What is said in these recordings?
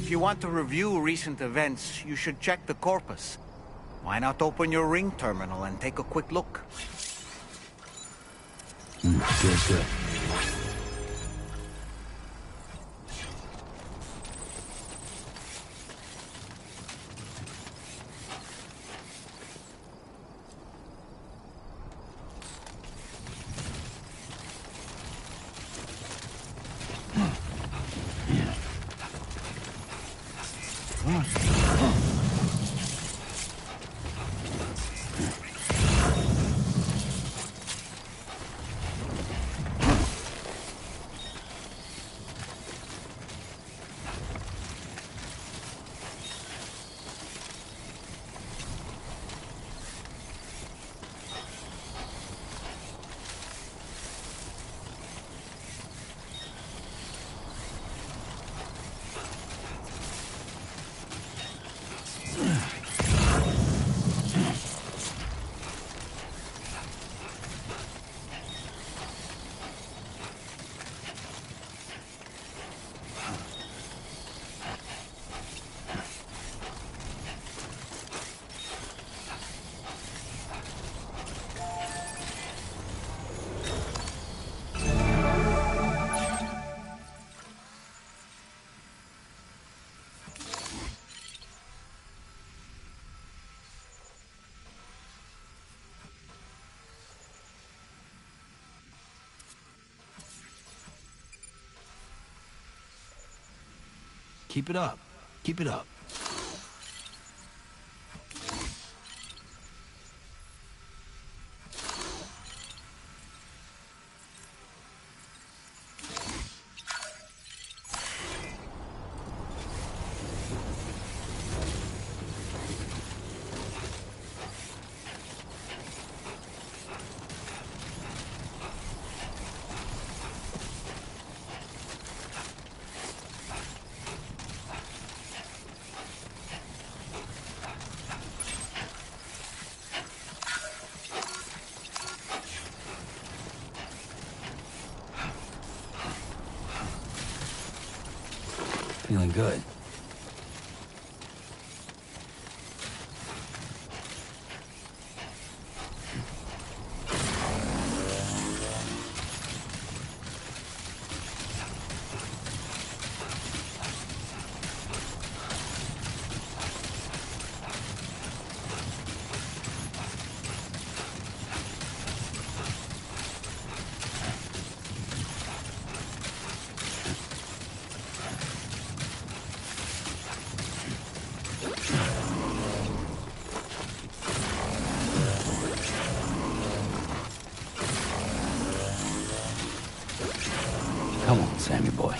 If you want to review recent events, you should check the corpus. Why not open your ring terminal and take a quick look? Good. Keep it up. Keep it up. Feeling good. Come on, Sammy boy.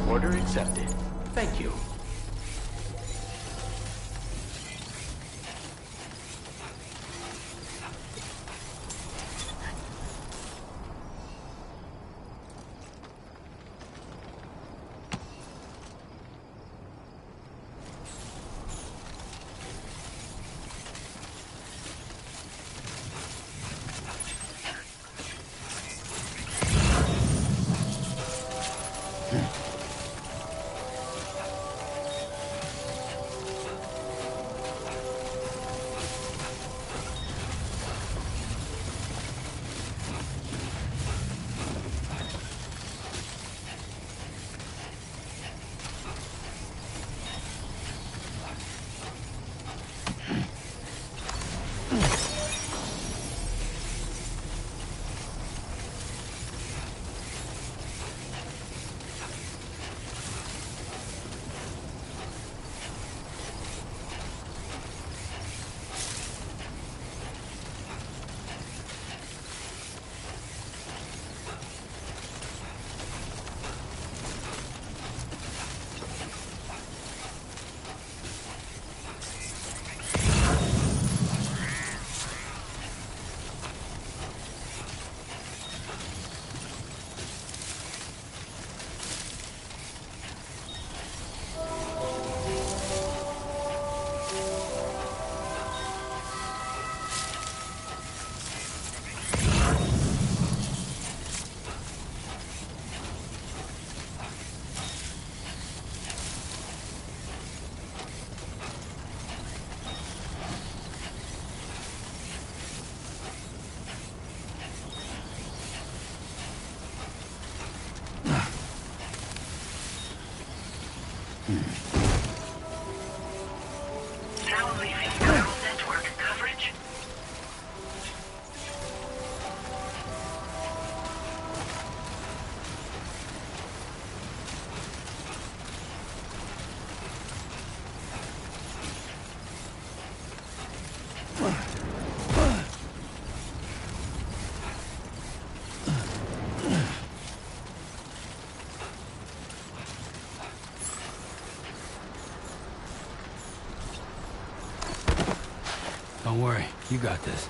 Order accepted. Thank you. Now leaving neural network coverage. Don't worry, you got this.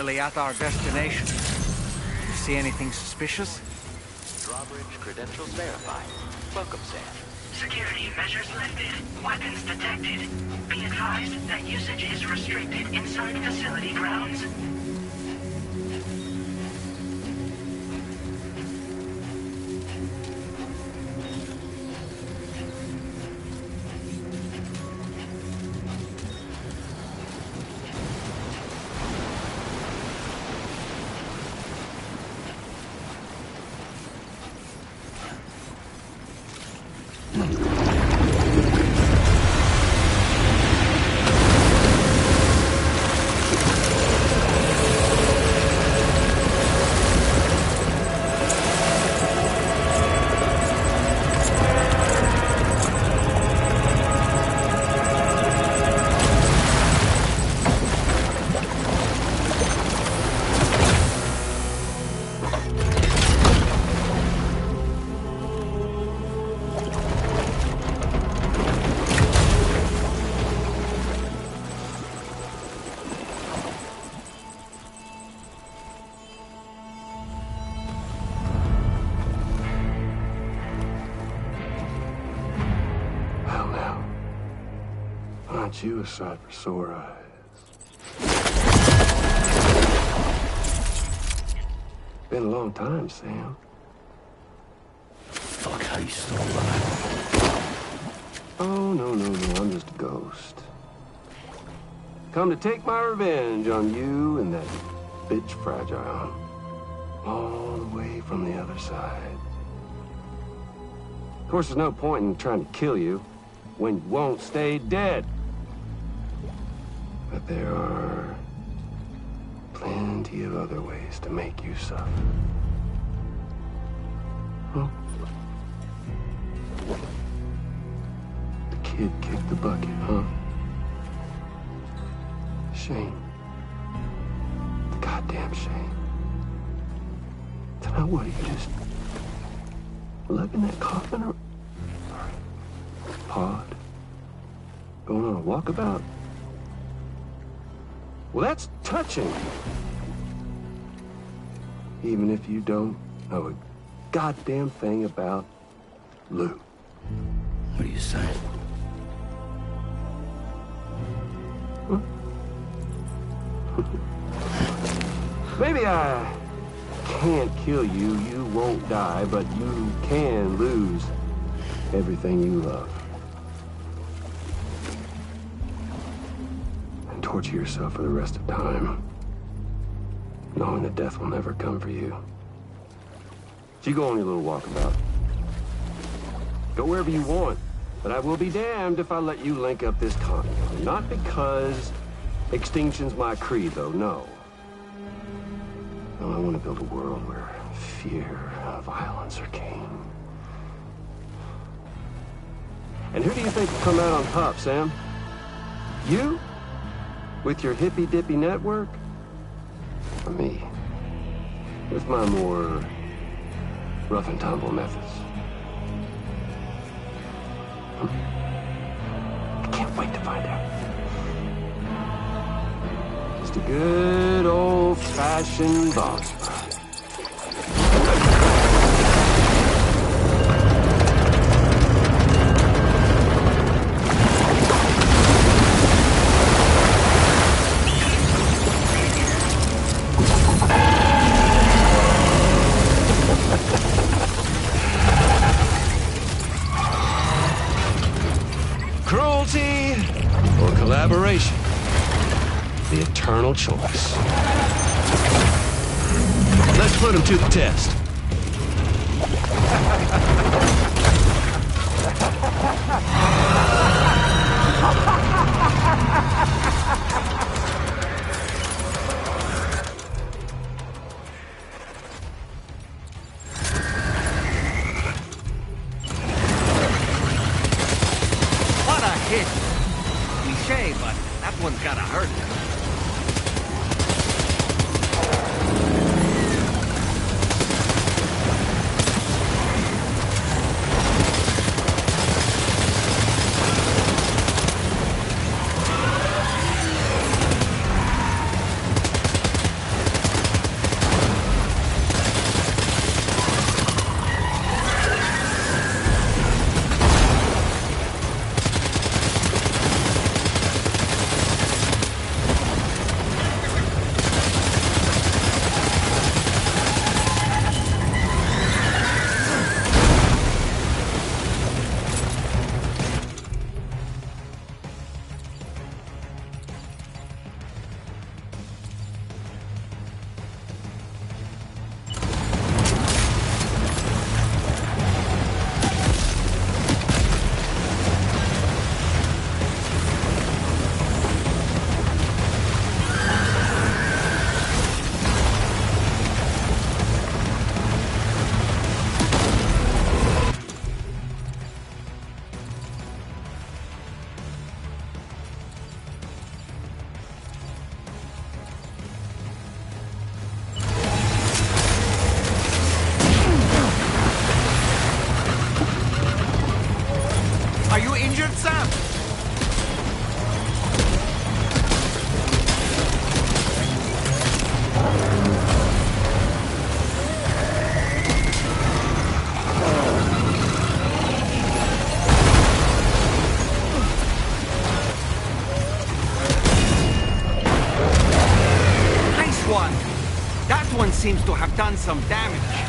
nearly at our destination. You see anything suspicious? Drawbridge credentials verified. Welcome, Sam. Security measures lifted. Weapons detected. Be advised that usage is restricted inside facility grounds. Aren't you a sight for sore eyes? Been a long time, Sam. Fuck, how you still alive? Oh, no, I'm just a ghost. Come to take my revenge on you and that bitch Fragile. All the way from the other side. Of course, there's no point in trying to kill you when you won't stay dead. But there are plenty of other ways to make you suffer. Huh? The kid kicked the bucket, huh? Shame. The goddamn shame. Tonight, what, are you just lugging that coffin or pod? Going on a walkabout? Well, that's touching. Even if you don't know a goddamn thing about Lou. What are you saying? Huh? Maybe I can't kill you, you won't die, but you can lose everything you love. And torture yourself for the rest of time, knowing that death will never come for you. So you go on your little walkabout. Go wherever you want, but I will be damned if I let you link up this continent. Not because extinction's my creed, though, no. No, I want to build a world where fear and violence are king. And who do you think will come out on top, Sam? You? With your hippy-dippy network? Or me? With my more rough and tumble methods? I can't wait to find out. Just a good old-fashioned boss fight. Cruelty or collaboration? The eternal choice. Let's put him to the test. What a hit! Cliché, but that one's gotta hurt. one seems to have done some damage.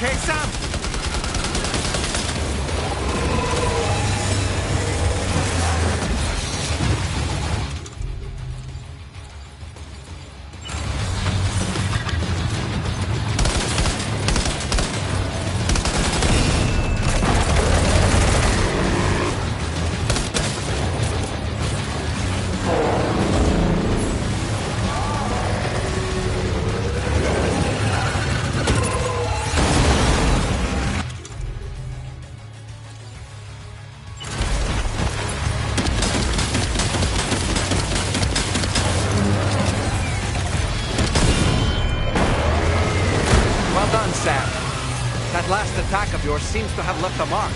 Okay, Sam? Well done, Sam. That last attack of yours seems to have left a mark.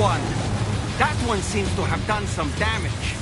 one. That one seems to have done some damage.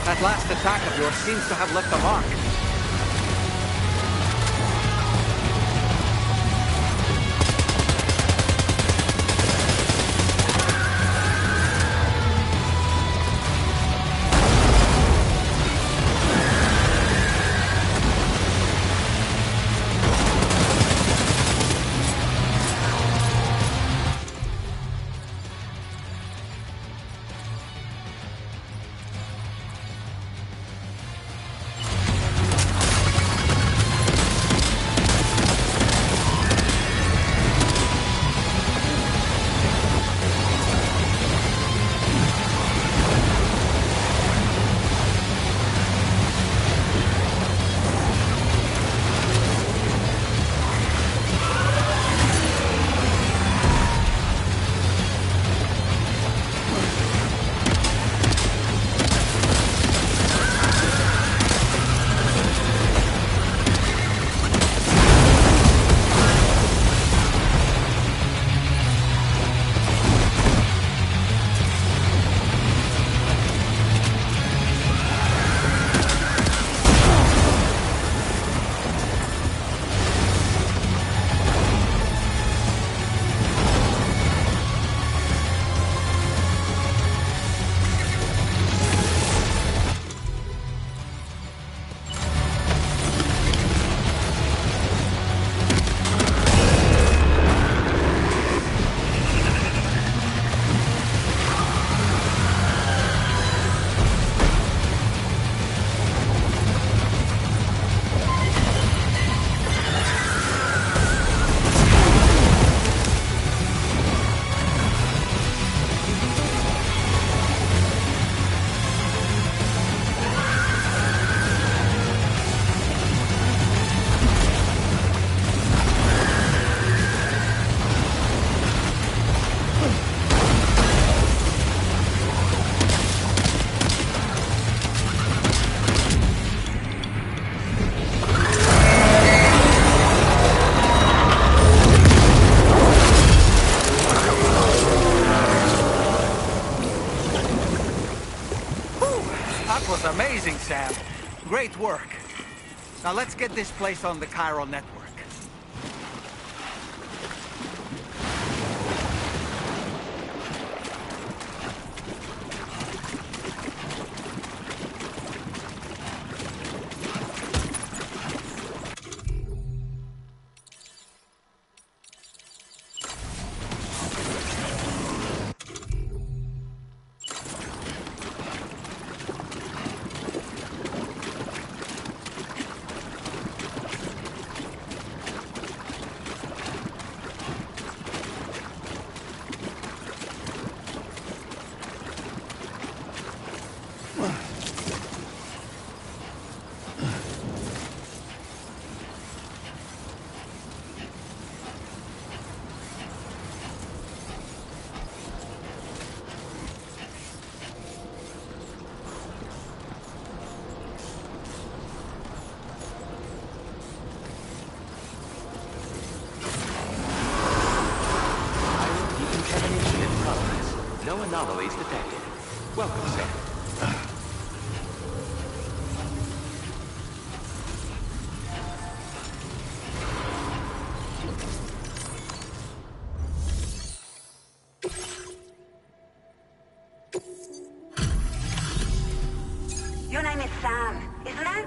That last attack of yours seems to have left a mark. was amazing, Sam. Great work. Now let's get this place on the chiral network. No anomalies detected. Welcome, Sam. Your name is Sam, isn't it?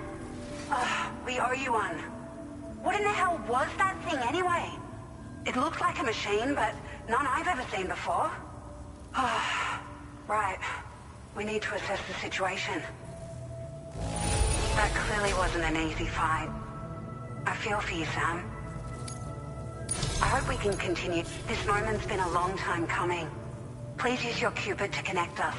Oh, we owe you one. What in the hell was that thing anyway? It looked like a machine, but none I've ever seen before. Right. We need to assess the situation. That clearly wasn't an easy fight. I feel for you, Sam. I hope we can continue. This moment's been a long time coming. Please use your Cupid to connect us.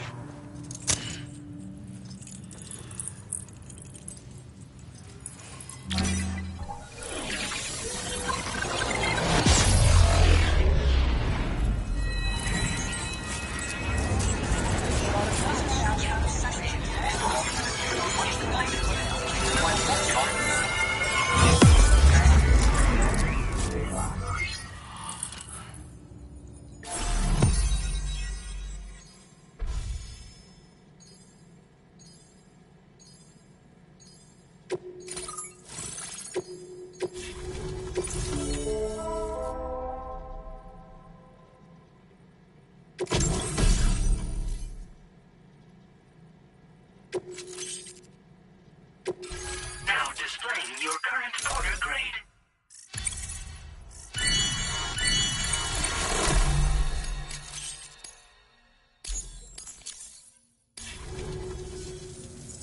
Now displaying your current order grade.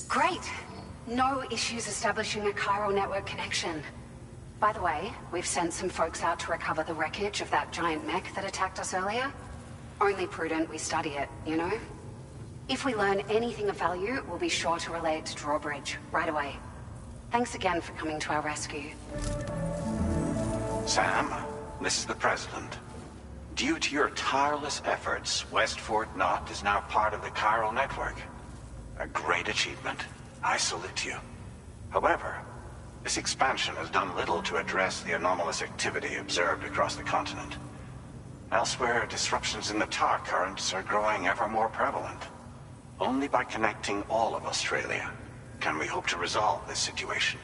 Great. No issues establishing a chiral network connection. By the way, we've sent some folks out to recover the wreckage of that giant mech that attacked us earlier. Only prudent we study it, you know? If we learn anything of value, we'll be sure to relay it to Drawbridge right away. Thanks again for coming to our rescue. Sam, this is the President. Due to your tireless efforts, West Fort Knot is now part of the chiral network. A great achievement. I salute you. However, this expansion has done little to address the anomalous activity observed across the continent. Elsewhere, disruptions in the tar currents are growing ever more prevalent. Only by connecting all of Australia can we hope to resolve this situation.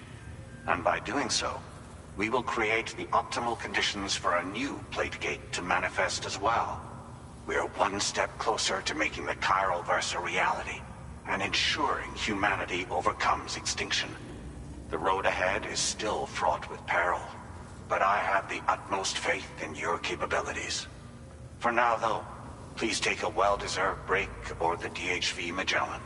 And by doing so, we will create the optimal conditions for a new Plategate to manifest as well. We are one step closer to making the chiral verse a reality, and ensuring humanity overcomes extinction. The road ahead is still fraught with peril, but I have the utmost faith in your capabilities. For now, though, please take a well-deserved break aboard the DHV Magellan.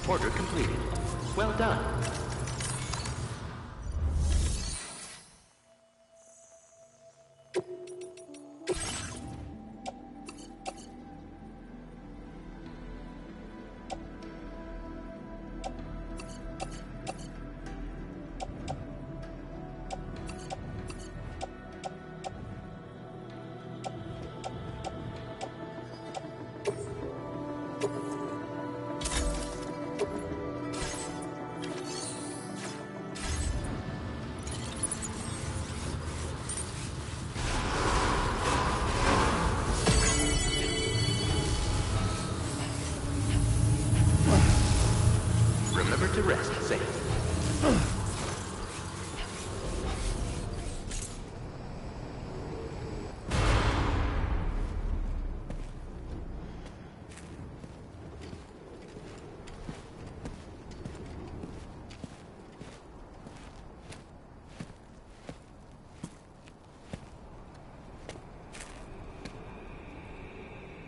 Order completed. Well done. to rest, Sam.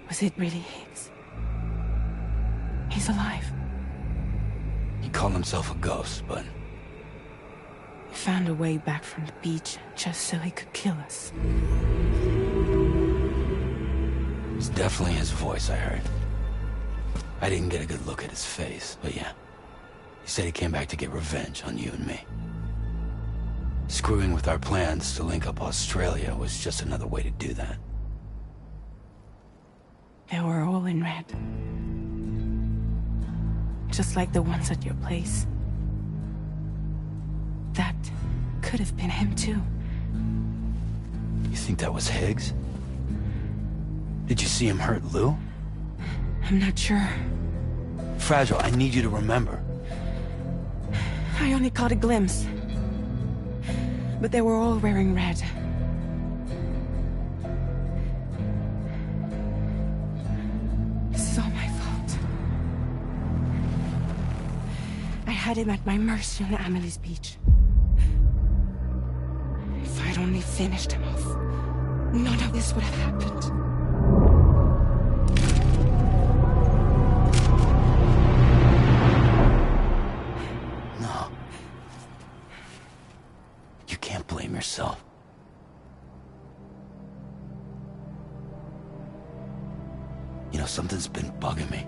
Was it really Higgs? He's alive. He called himself a ghost, but He found a way back from the beach just so he could kill us. it's definitely his voice I heard. I didn't get a good look at his face, but yeah. He said he came back to get revenge on you and me. Screwing with our plans to link up Australia was just another way to do that. They were all in red. Just like the ones at your place. That could have been him too. You think that was Higgs? Did you see him hurt Lou? I'm not sure. Fragile, I need you to remember. I only caught a glimpse. But they were all wearing red. This is all my fault. I had him at my mercy on Amelie's beach. If I'd only finished him off, none of this would have happened. No. You can't blame yourself. You know, something's been bugging me.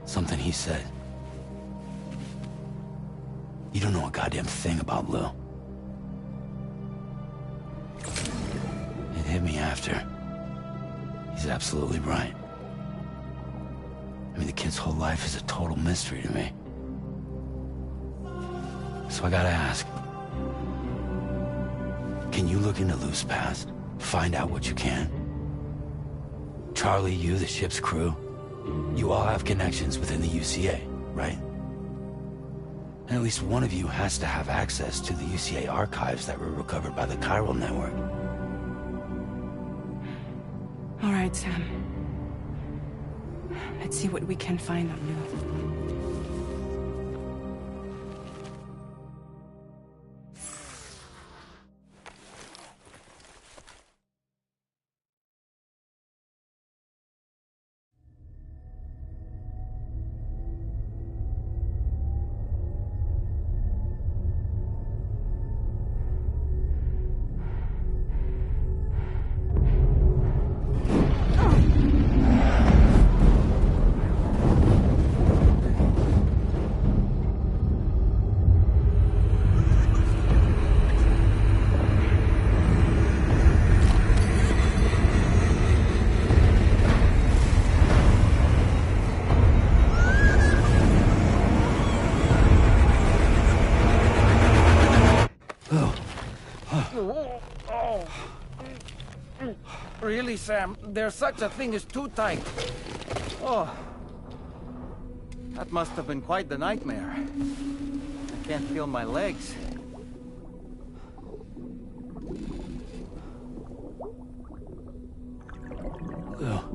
Something he said. You don't know a goddamn thing about Lou. It hit me after. He's absolutely right. I mean, the kid's whole life is a total mystery to me. So I gotta ask. Can you look into Lou's past? Find out what you can? Charlie, you, the ship's crew, you all have connections within the UCA, right? And at least one of you has to have access to the UCA archives that were recovered by the Chiral Network. All right, Sam. Let's see what we can find on Lou. Really, Sam? There's such a thing as too tight. Oh. That must have been quite the nightmare. I can't feel my legs. Lou.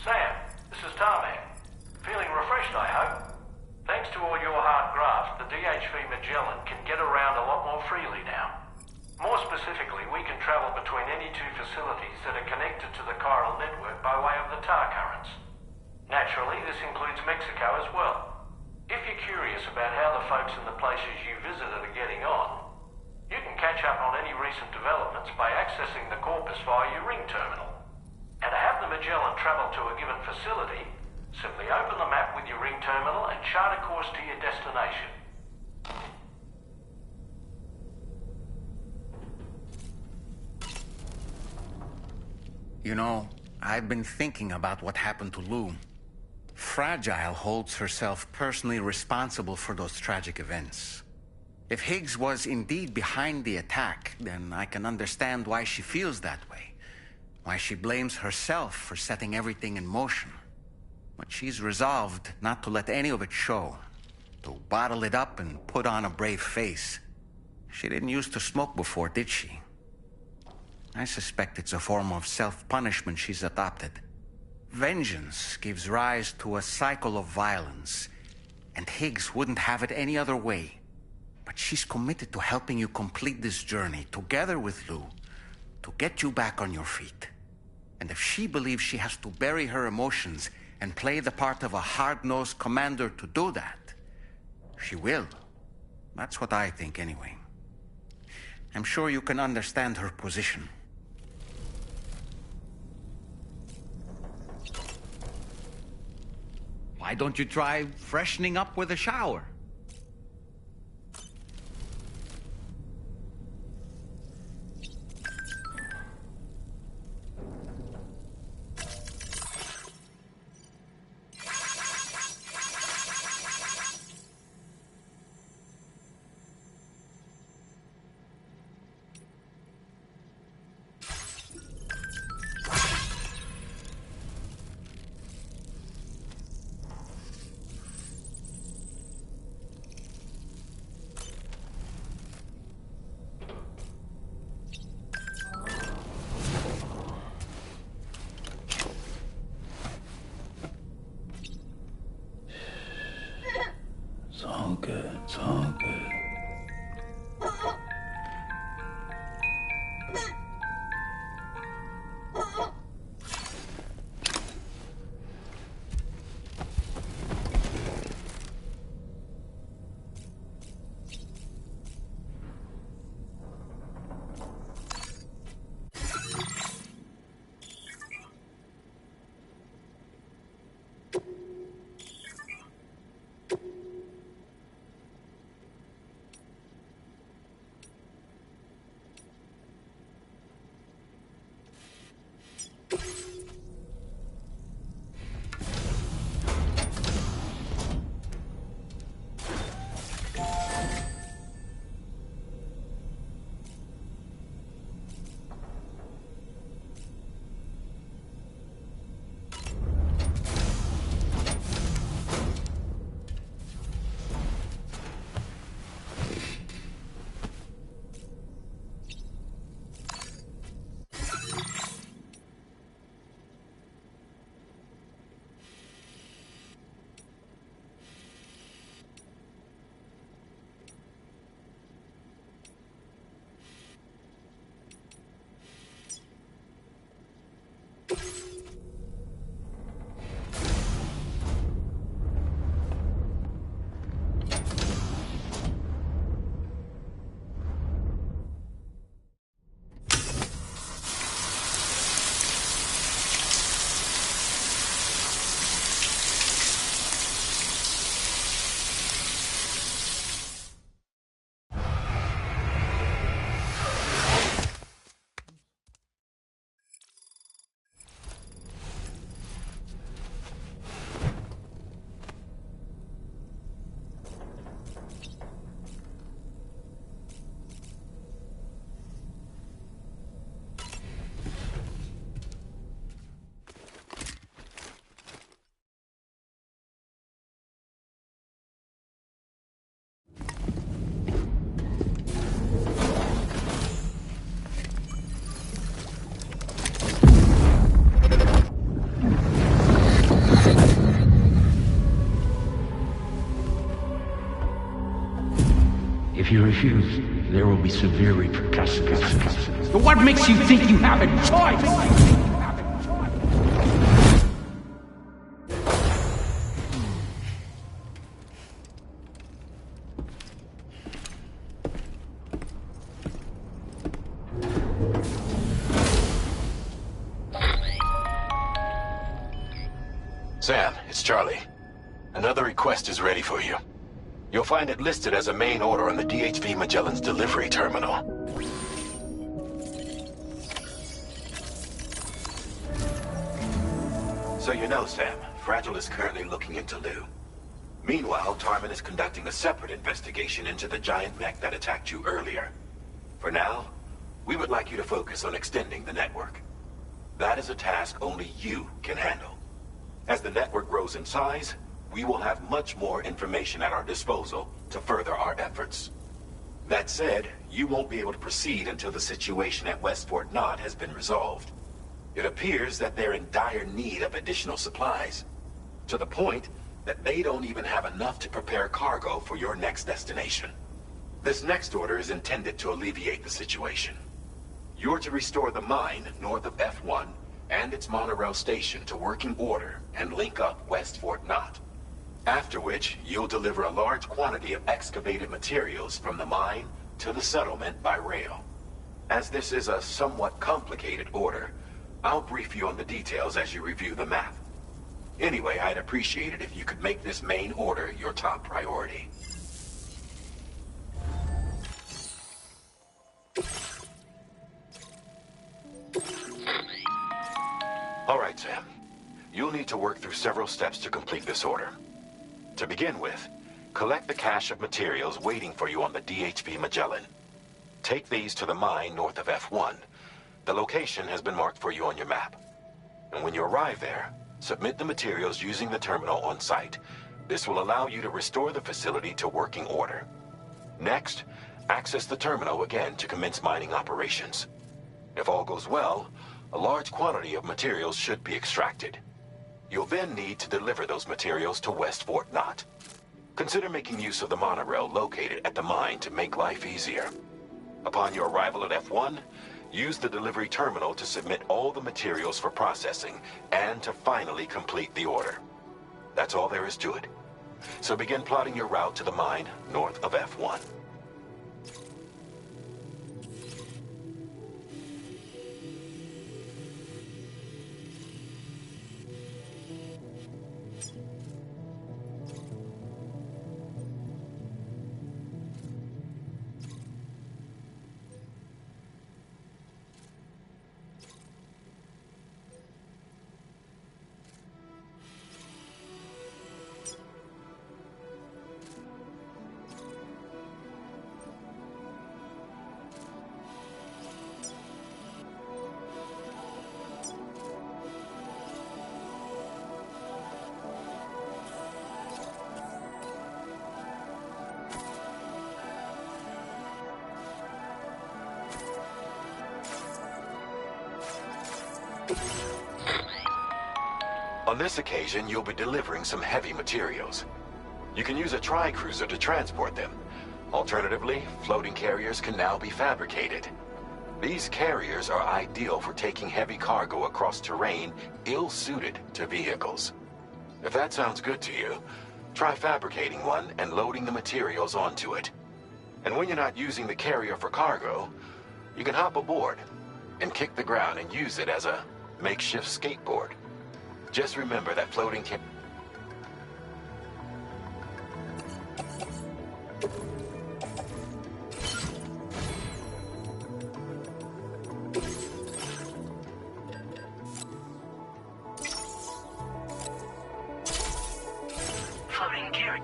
Sam, this is Tarmac. Feeling refreshed, I hope. Thanks to all your hard graft, the DHV Magellan can get around a lot more freely now. More specifically, we can travel between any two facilities that are connected to the chiral network by way of the tar currents. Naturally, this includes Mexico as well. If you're curious about how the folks in the places you visited are getting on, you can catch up on any recent developments by accessing the Corpus via your ring terminal. And to have the Magellan travel to a given facility, simply open the map with your ring terminal and chart a course to your destination. You know, I've been thinking about what happened to Lou. Fragile holds herself personally responsible for those tragic events. If Higgs was indeed behind the attack, then I can understand why she feels that way. Why she blames herself for setting everything in motion. But she's resolved not to let any of it show. To bottle it up and put on a brave face. She didn't used to smoke before, did she? I suspect it's a form of self-punishment she's adopted. Vengeance gives rise to a cycle of violence, and Higgs wouldn't have it any other way. But she's committed to helping you complete this journey, together with Lou, to get you back on your feet. And if she believes she has to bury her emotions and play the part of a hard-nosed commander to do that, she will. That's what I think, anyway. I'm sure you can understand her position. Why don't you try freshening up with a shower? It's all good. If you refuse, there will be severe repercussions. But what makes you think you have a choice? Sam, it's Charlie. Another request is ready for you. You'll find it listed as a main order on the DHV Magellan's delivery terminal. So you know, Sam, Fragile is currently looking into Lou. Meanwhile, Tarman is conducting a separate investigation into the giant mech that attacked you earlier. For now, we would like you to focus on extending the network. That is a task only you can handle. As the network grows in size, we will have much more information at our disposal to further our efforts. That said, you won't be able to proceed until the situation at West Fort Knott has been resolved. It appears that they're in dire need of additional supplies, to the point that they don't even have enough to prepare cargo for your next destination. This next order is intended to alleviate the situation. You're to restore the mine north of F1 and its monorail station to working order and link up West Fort Knott. After which, you'll deliver a large quantity of excavated materials from the mine to the settlement by rail. As this is a somewhat complicated order, I'll brief you on the details as you review the map. Anyway, I'd appreciate it if you could make this main order your top priority. All right, Sam. You'll need to work through several steps to complete this order. To begin with, collect the cache of materials waiting for you on the DHV Magellan. Take these to the mine north of F1. The location has been marked for you on your map. And when you arrive there, submit the materials using the terminal on site. This will allow you to restore the facility to working order. Next, access the terminal again to commence mining operations. If all goes well, a large quantity of materials should be extracted. You'll then need to deliver those materials to West Fort Knott. Consider making use of the monorail located at the mine to make life easier. Upon your arrival at F1, use the delivery terminal to submit all the materials for processing and to finally complete the order. That's all there is to it. So begin plotting your route to the mine north of F1. On this occasion, you'll be delivering some heavy materials. You can use a tri-cruiser to transport them. Alternatively, floating carriers can now be fabricated. These carriers are ideal for taking heavy cargo across terrain ill-suited to vehicles. If that sounds good to you, try fabricating one and loading the materials onto it. And when you're not using the carrier for cargo, you can hop aboard and kick the ground and use it as a makeshift skateboard. Just remember that floating Floating carrier.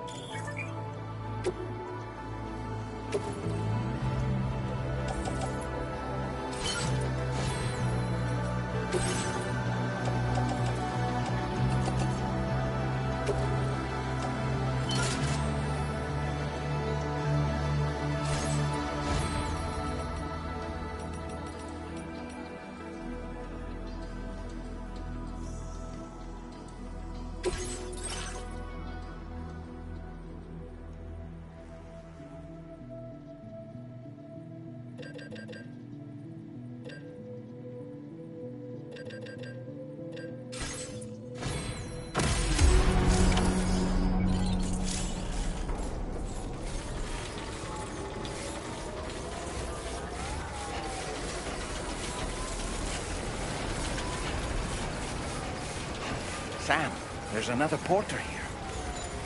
Sam, there's another porter here.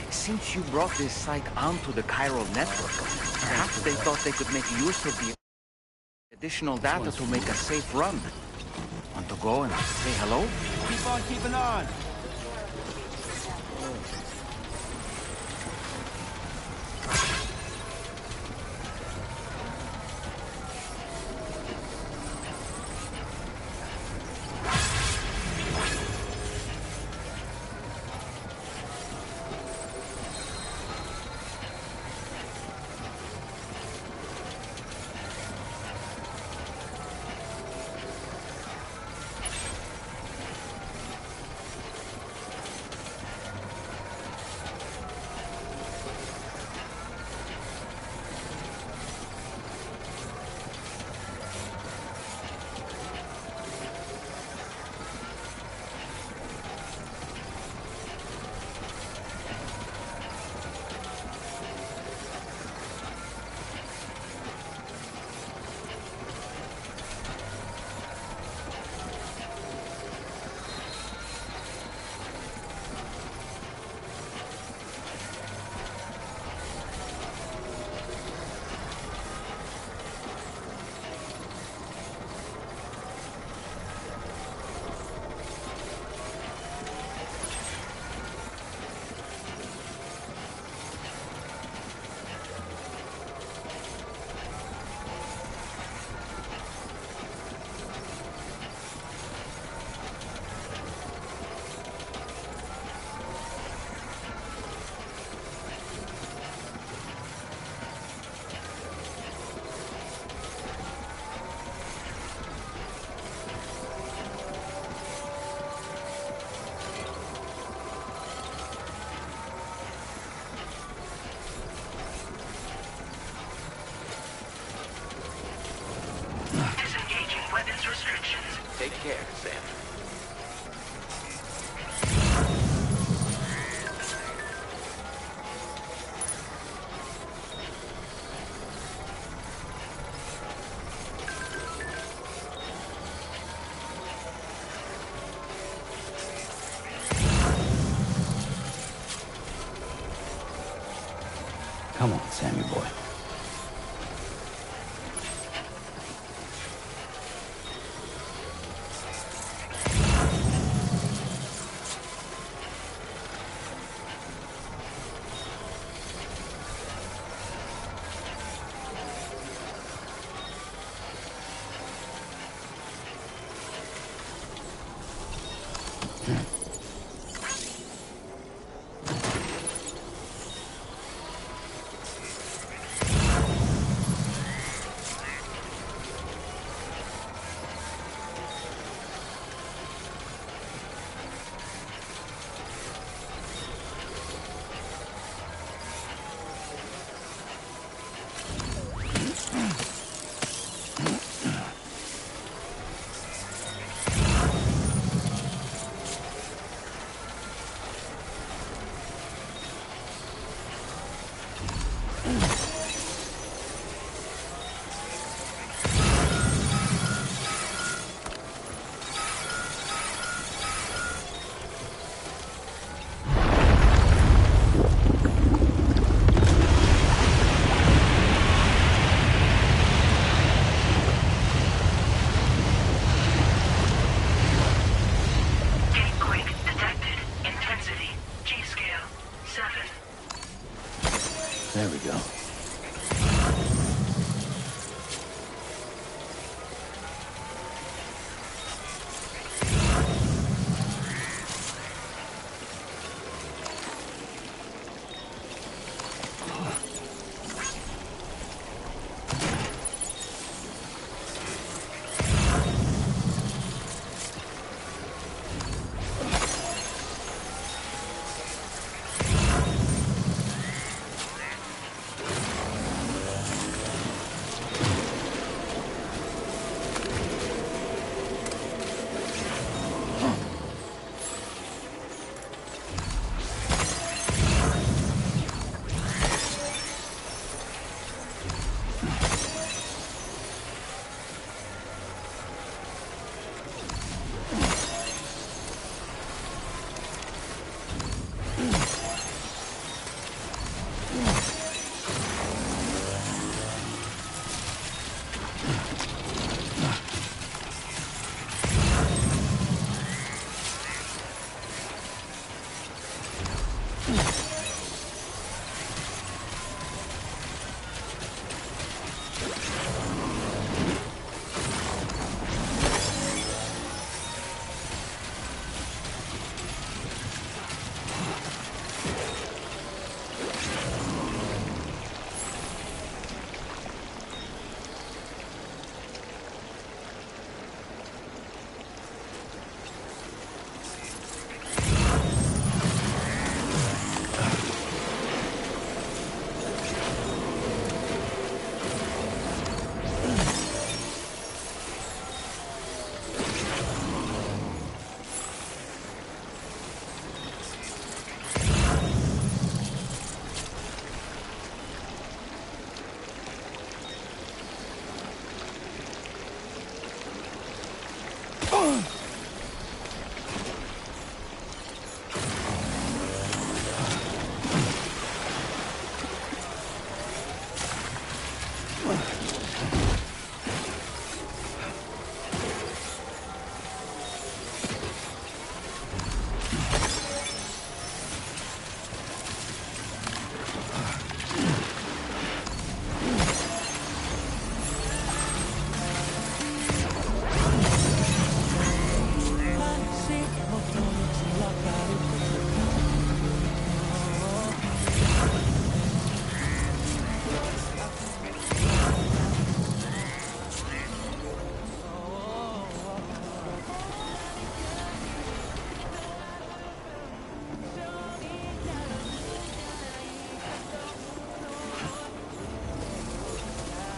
Since you brought this site onto the chiral network, perhaps they thought they could make use of the additional data to make a safe run. Want to go and say hello? Keep on keeping on. Take care, Sam. Come on, Sammy boy.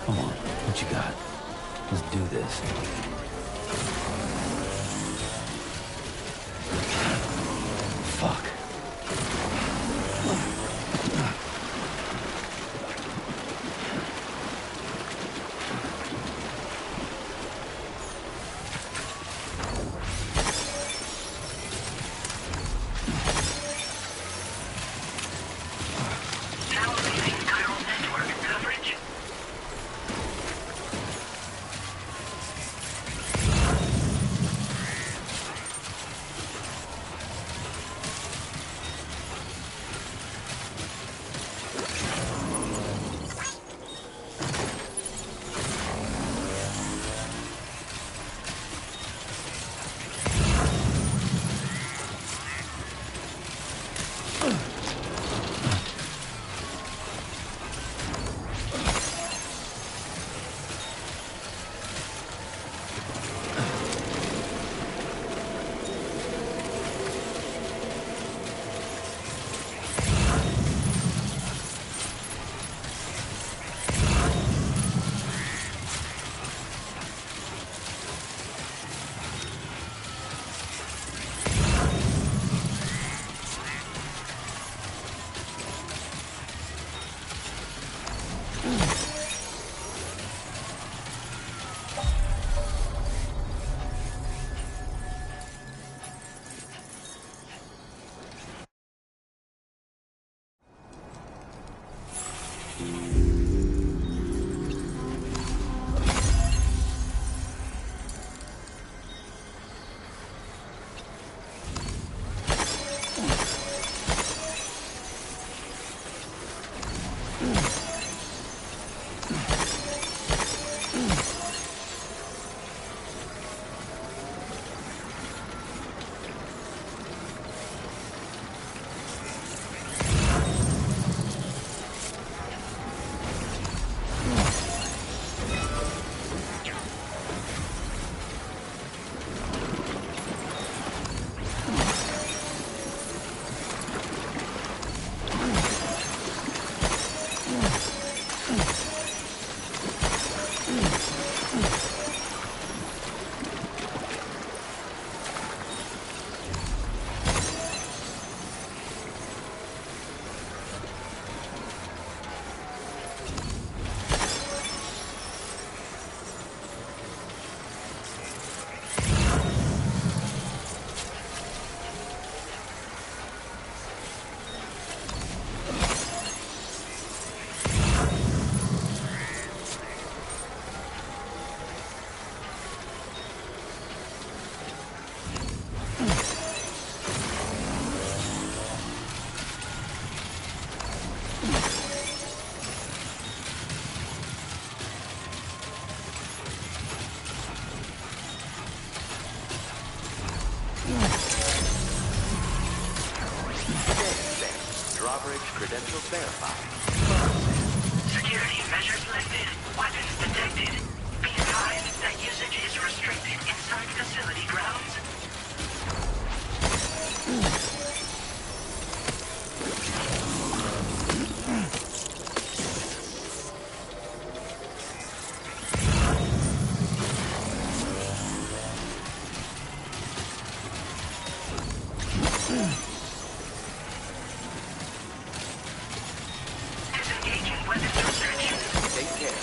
Come on, what you got? Let's do this. Fuck. Now leaving chiral network coverage. Drawbridge credentials verified. Security measures lifted. Weapons detected. Be advised that usage is restricted inside facility grounds. Disengaging weapons restrictions. Take care.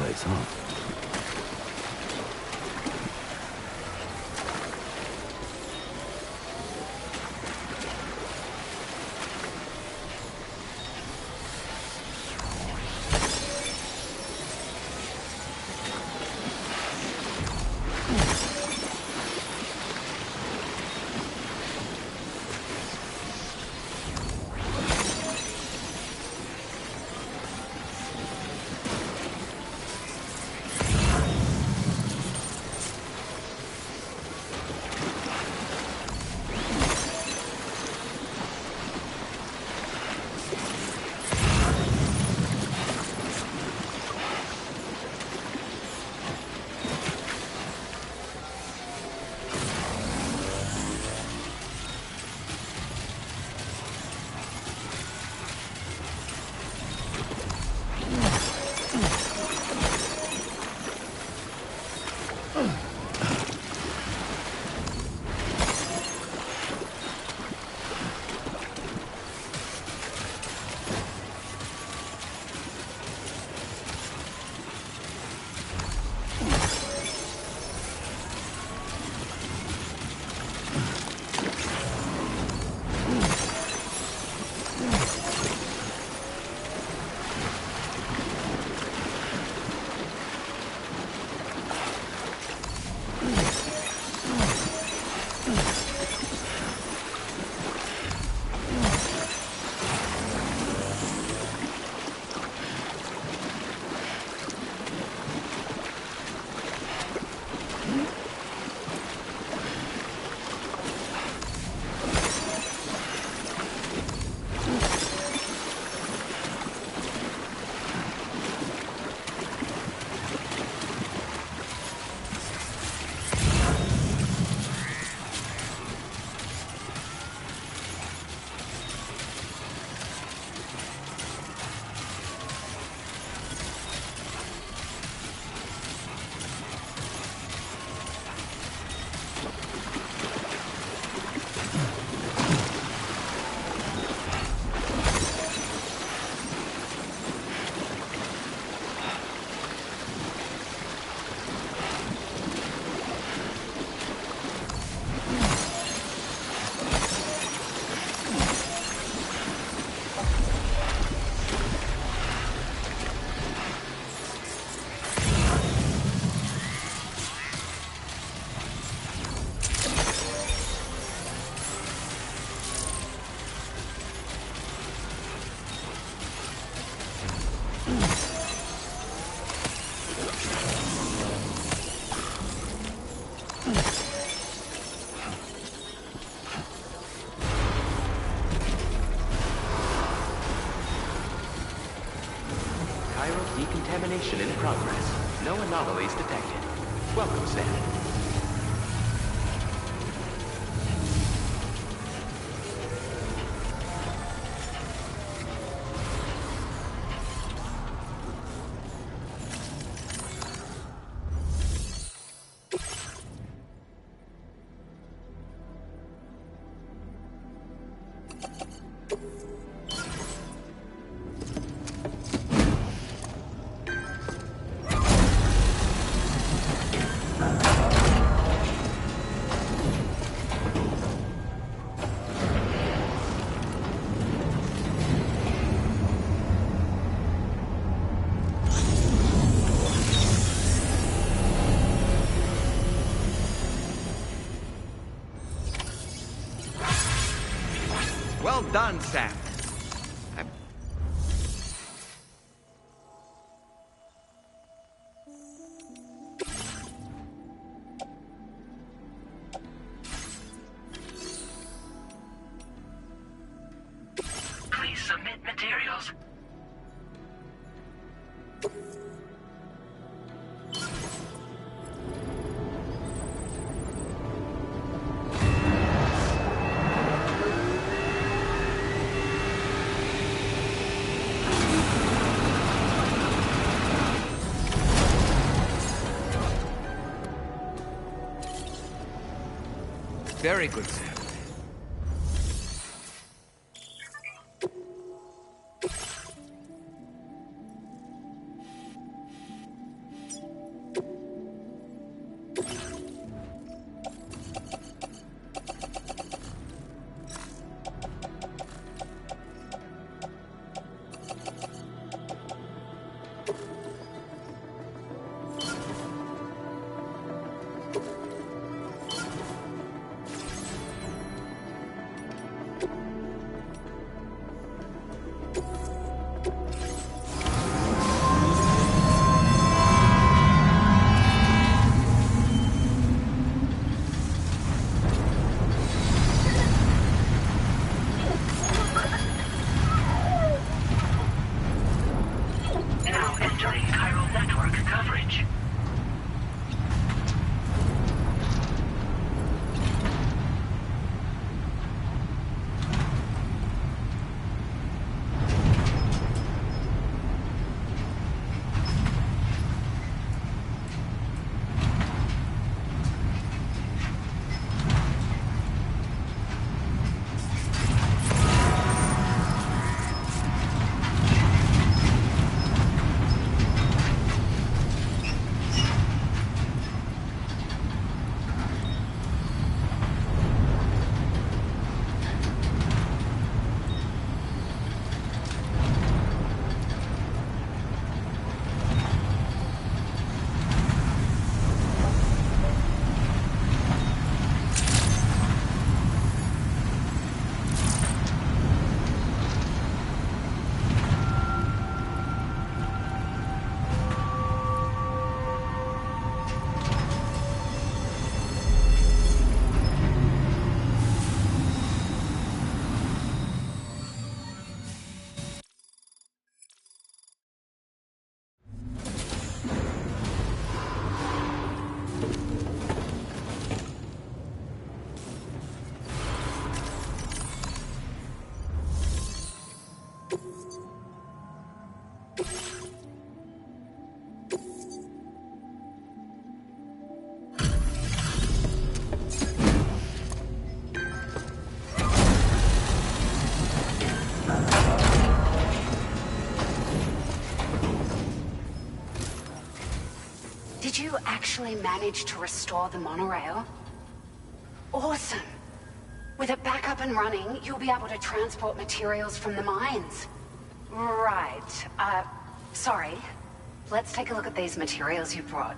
place, huh? Decontamination in progress. No anomalies detected. Welcome, Sam. Well done, Sam. Please submit materials. Very good, Sam. actually managed to restore the monorail? Awesome! With it back up and running, you'll be able to transport materials from the mines. Right. Sorry. Let's take a look at these materials you brought.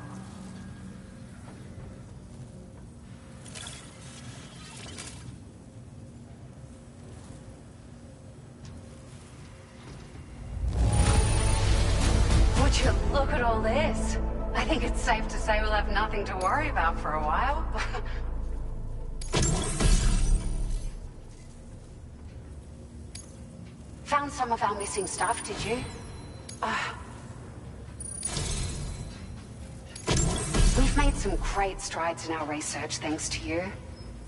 Would you look at all this? I think it's safe to say we'll have nothing to worry about for a while. Found some of our missing stuff, did you? We've made some great strides in our research thanks to you.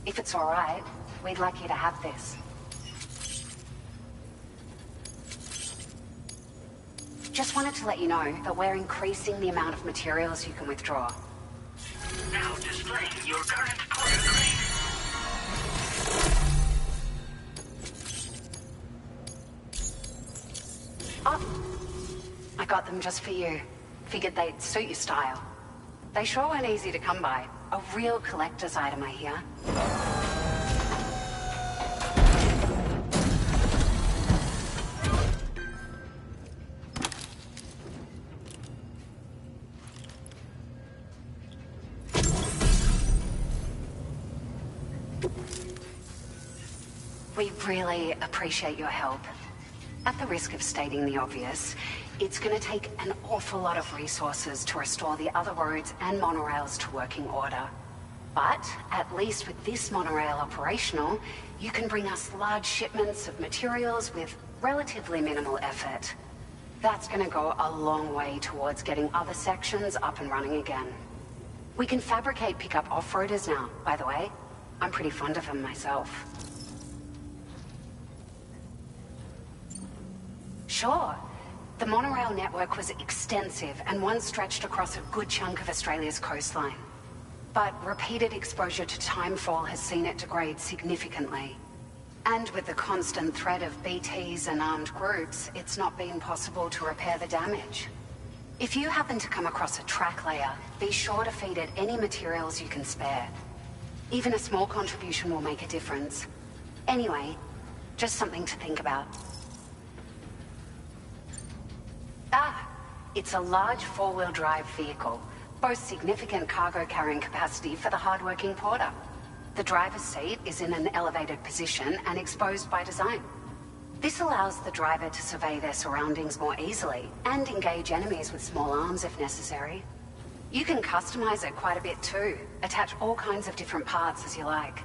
If it's all right, we'd like you to have this. Just wanted to let you know that we're increasing the amount of materials you can withdraw. Now displaying your current quarter grade. Oh, I got them just for you. Figured they'd suit your style. They sure weren't easy to come by. A real collector's item, I hear. We really appreciate your help. At the risk of stating the obvious, it's going to take an awful lot of resources to restore the other roads and monorails to working order. But, at least with this monorail operational, you can bring us large shipments of materials with relatively minimal effort. That's going to go a long way towards getting other sections up and running again. We can fabricate pickup off-roaders now, by the way. I'm pretty fond of them myself. Sure. The monorail network was extensive and once stretched across a good chunk of Australia's coastline. But repeated exposure to timefall has seen it degrade significantly. And with the constant threat of BTs and armed groups, it's not been possible to repair the damage. If you happen to come across a track layer, be sure to feed it any materials you can spare. Even a small contribution will make a difference. Anyway, just something to think about. It's a large four-wheel drive vehicle, boasts significant cargo carrying capacity for the hard-working porter. The driver's seat is in an elevated position and exposed by design. This allows the driver to survey their surroundings more easily and engage enemies with small arms if necessary. You can customize it quite a bit too, attach all kinds of different parts as you like.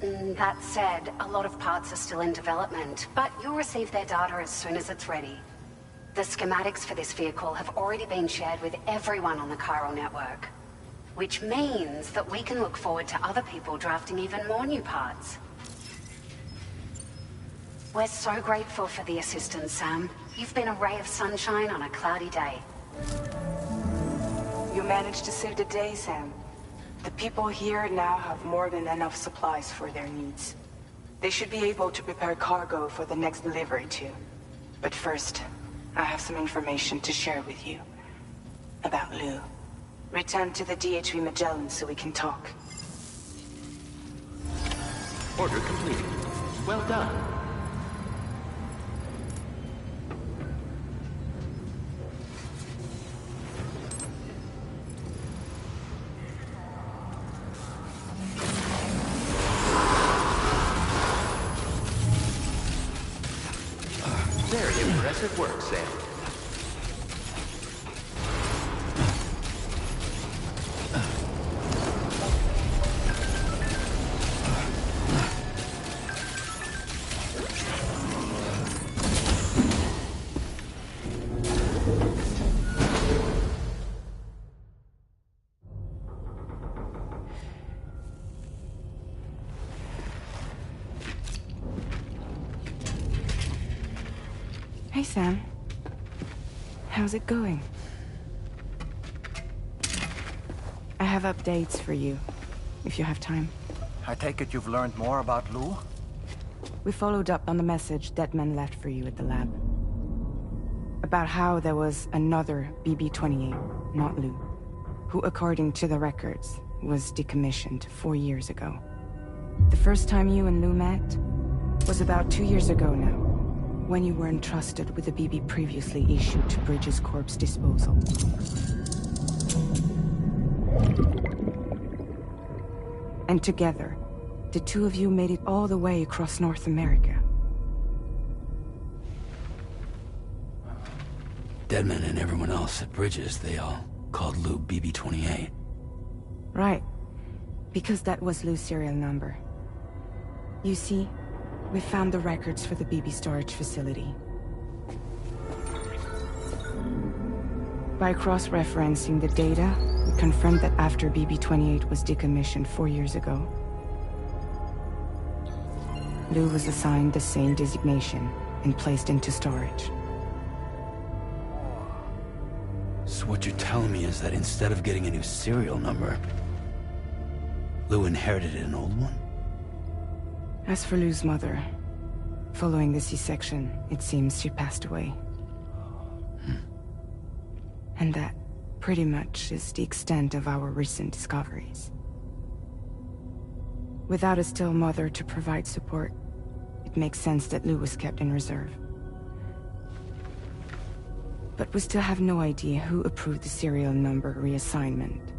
That said, a lot of parts are still in development, but you'll receive their data as soon as it's ready. The schematics for this vehicle have already been shared with everyone on the chiral network, which means that we can look forward to other people drafting even more new parts. We're so grateful for the assistance, Sam. You've been a ray of sunshine on a cloudy day. You managed to save the day, Sam. The people here now have more than enough supplies for their needs. They should be able to prepare cargo for the next delivery too. But first, I have some information to share with you. About Lou. Return to the DHV Magellan so we can talk. Order completed. Well done. Very impressive work, Sam. Hey, Sam. How's it going? I have updates for you, if you have time. I take it you've learned more about Lou? We followed up on the message Deadman left for you at the lab. About how there was another BB-28, not Lou. who, according to the records, was decommissioned 4 years ago. The first time you and Lou met was about 2 years ago now, when you were entrusted with the BB previously issued to Bridges Corp's disposal. And together, the two of you made it all the way across North America. Deadman and everyone else at Bridges, they all called Lou BB-28. Right. Because that was Lou's serial number. You see, we found the records for the BB storage facility. By cross-referencing the data, we confirmed that after BB-28 was decommissioned 4 years ago, Lou was assigned the same designation and placed into storage. So what you're telling me is that instead of getting a new serial number, Lou inherited an old one? As for Lou's mother, following the C-section, it seems she passed away. And that, pretty much, is the extent of our recent discoveries. Without a still mother to provide support, it makes sense that Lou was kept in reserve. But we still have no idea who approved the serial number reassignment,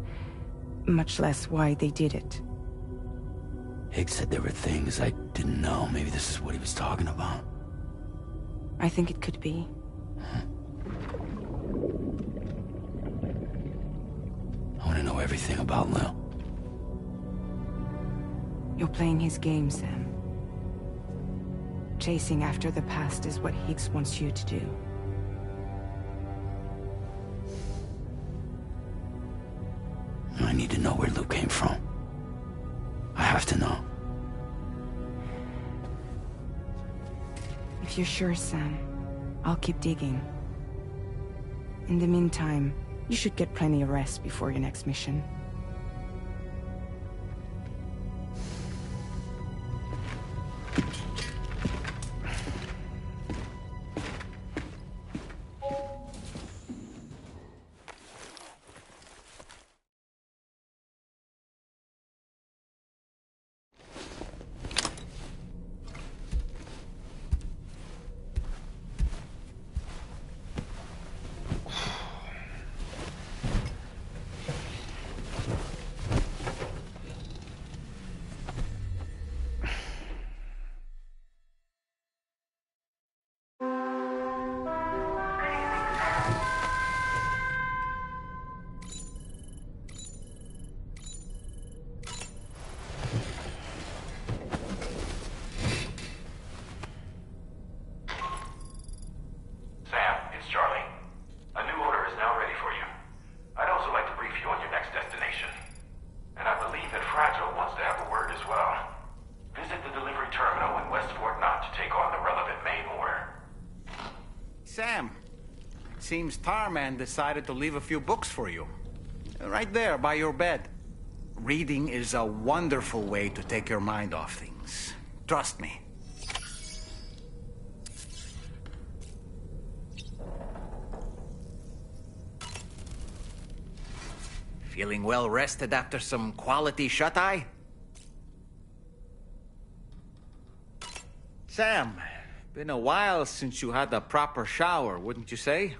much less why they did it. Higgs said there were things I didn't know. Maybe this is what he was talking about. I think it could be. I want to know everything about Lou. You're playing his game, Sam. Chasing after the past is what Higgs wants you to do. I need to know where Lou came from. I have to know. If you're sure, Sam, I'll keep digging. In the meantime, you should get plenty of rest before your next mission. Seems Tarman decided to leave a few books for you. Right there, by your bed. Reading is a wonderful way to take your mind off things. Trust me. Feeling well rested after some quality shut-eye? Sam, been a while since you had a proper shower, wouldn't you say?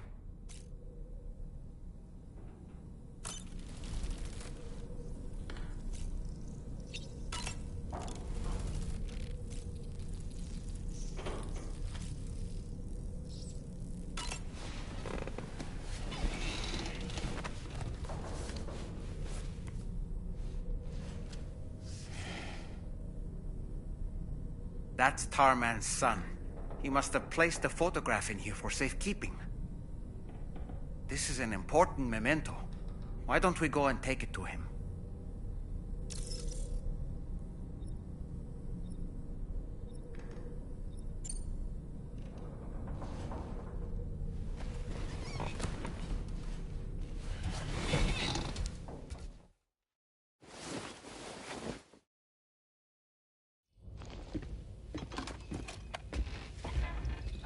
That's Tarman's son. He must have placed a photograph in here for safekeeping. This is an important memento. Why don't we go and take it to him?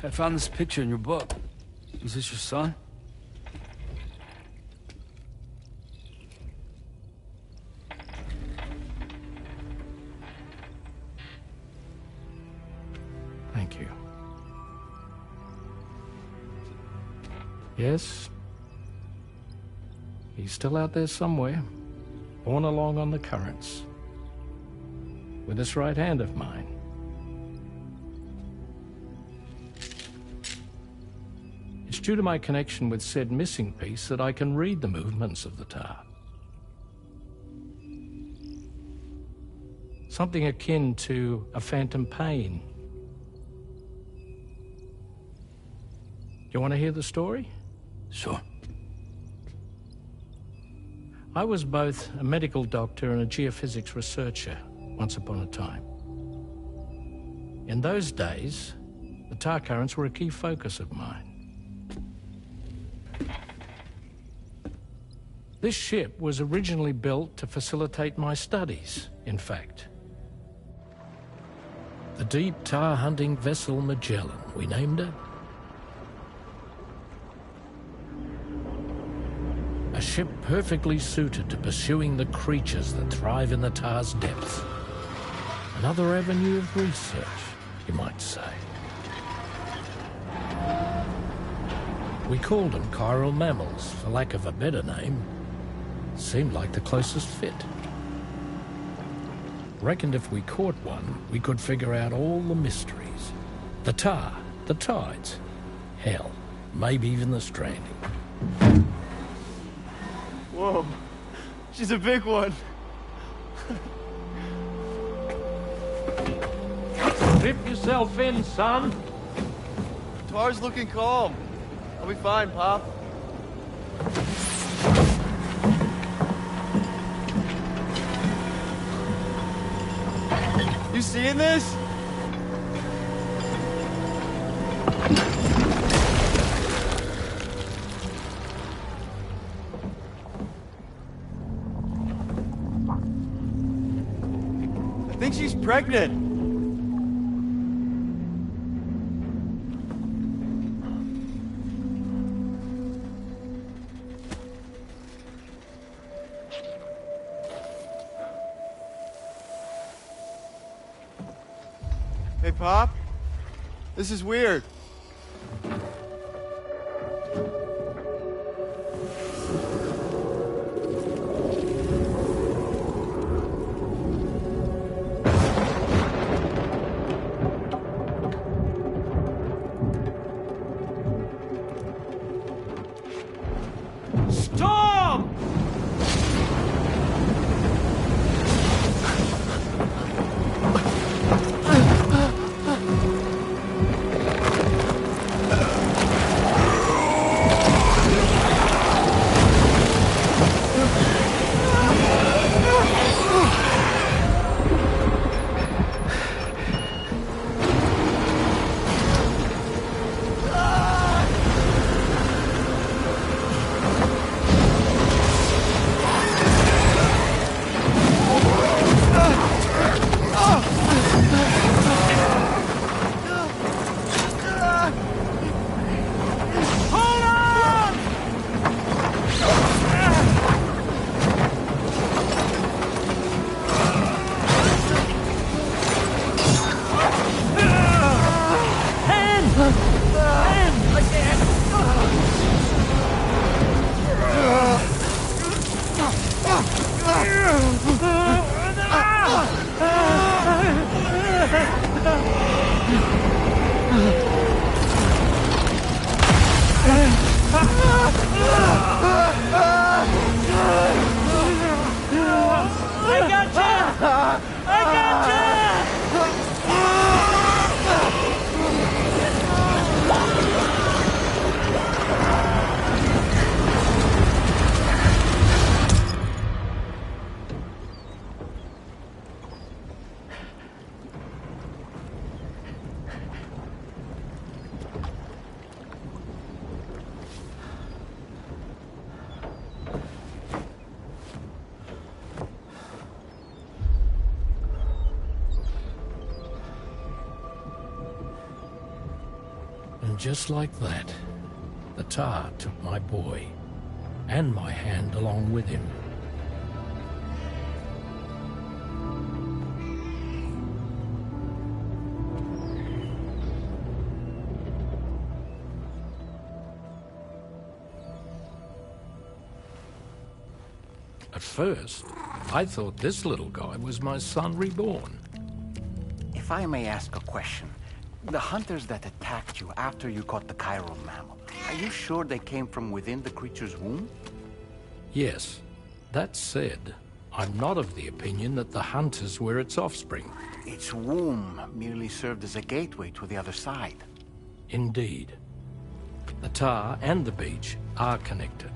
I found this picture in your book. Is this your son? Yes. He's still out there somewhere, borne along on the currents, with this right hand of mine. It's due to my connection with said missing piece that I can read the movements of the tar. Something akin to a phantom pain. Do you want to hear the story? Sure. I was both a medical doctor and a geophysics researcher once upon a time. In those days, the tar currents were a key focus of mine. This ship was originally built to facilitate my studies, in fact. The deep tar hunting vessel Magellan, we named it. A ship perfectly suited to pursuing the creatures that thrive in the tar's depths. Another avenue of research, you might say. We called them chiral mammals, for lack of a better name. Seemed like the closest fit. Reckoned if we caught one, we could figure out all the mysteries. The tar, the tides, hell, maybe even the stranding. Whoa, she's a big one. Dip yourself in, son. Tar's looking calm. I'll be fine, Pop. You seeing this? I think she's pregnant. Hey, Pop. This is weird. Storm! And just like that, the tar took my boy, and my hand along with him. At first, I thought this little guy was my son reborn. If I may ask a question, the hunters that attacked you after you caught the chiral mammal, are you sure they came from within the creature's womb? Yes. That said, I'm not of the opinion that the hunters were its offspring. Its womb merely served as a gateway to the other side. Indeed. The tar and the beach are connected.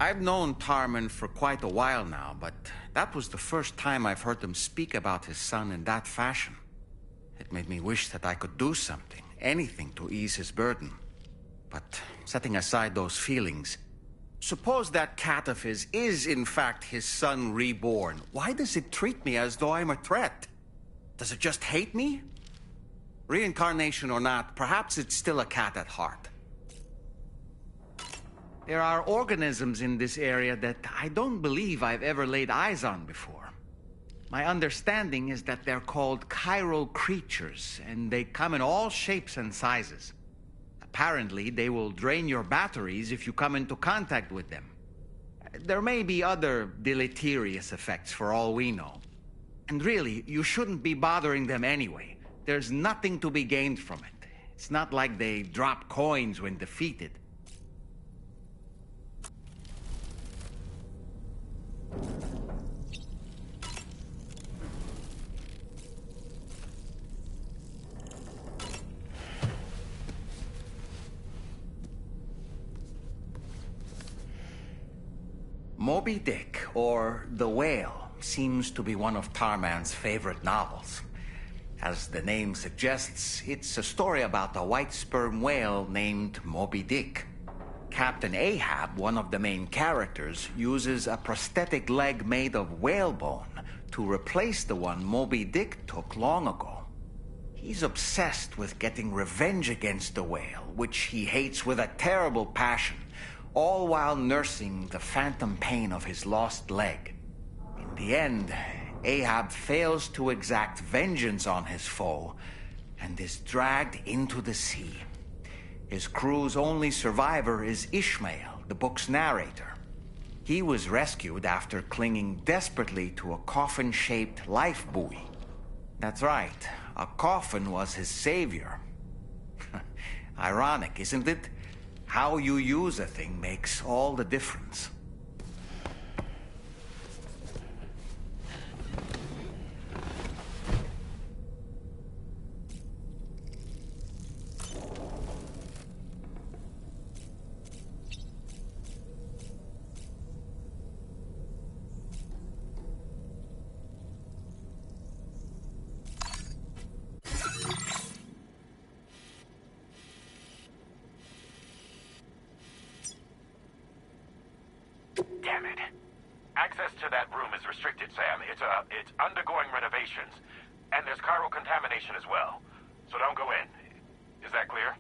I've known Tarman for quite a while now, but that was the first time I've heard him speak about his son in that fashion. It made me wish that I could do something, anything to ease his burden. But setting aside those feelings, suppose that cat of his is in fact his son reborn. Why does it treat me as though I'm a threat? Does it just hate me? Reincarnation or not, perhaps it's still a cat at heart. There are organisms in this area that I don't believe I've ever laid eyes on before. My understanding is that they're called chiral creatures, and they come in all shapes and sizes. Apparently, they will drain your batteries if you come into contact with them. There may be other deleterious effects for all we know. And really, you shouldn't be bothering them anyway. There's nothing to be gained from it. It's not like they drop coins when defeated. Moby Dick, or The Whale, seems to be one of Tarman's favorite novels. As the name suggests, it's a story about a white sperm whale named Moby Dick. Captain Ahab, one of the main characters, uses a prosthetic leg made of whalebone to replace the one Moby Dick took long ago. He's obsessed with getting revenge against the whale, which he hates with a terrible passion, all while nursing the phantom pain of his lost leg. In the end, Ahab fails to exact vengeance on his foe and is dragged into the sea. His crew's only survivor is Ishmael, the book's narrator. He was rescued after clinging desperately to a coffin-shaped life buoy. That's right, a coffin was his savior. Ironic, isn't it? How you use a thing makes all the difference. Damn it. Access to that room is restricted, Sam. It's undergoing renovations, and there's chiral contamination as well. So don't go in. Is that clear?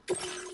Thank you.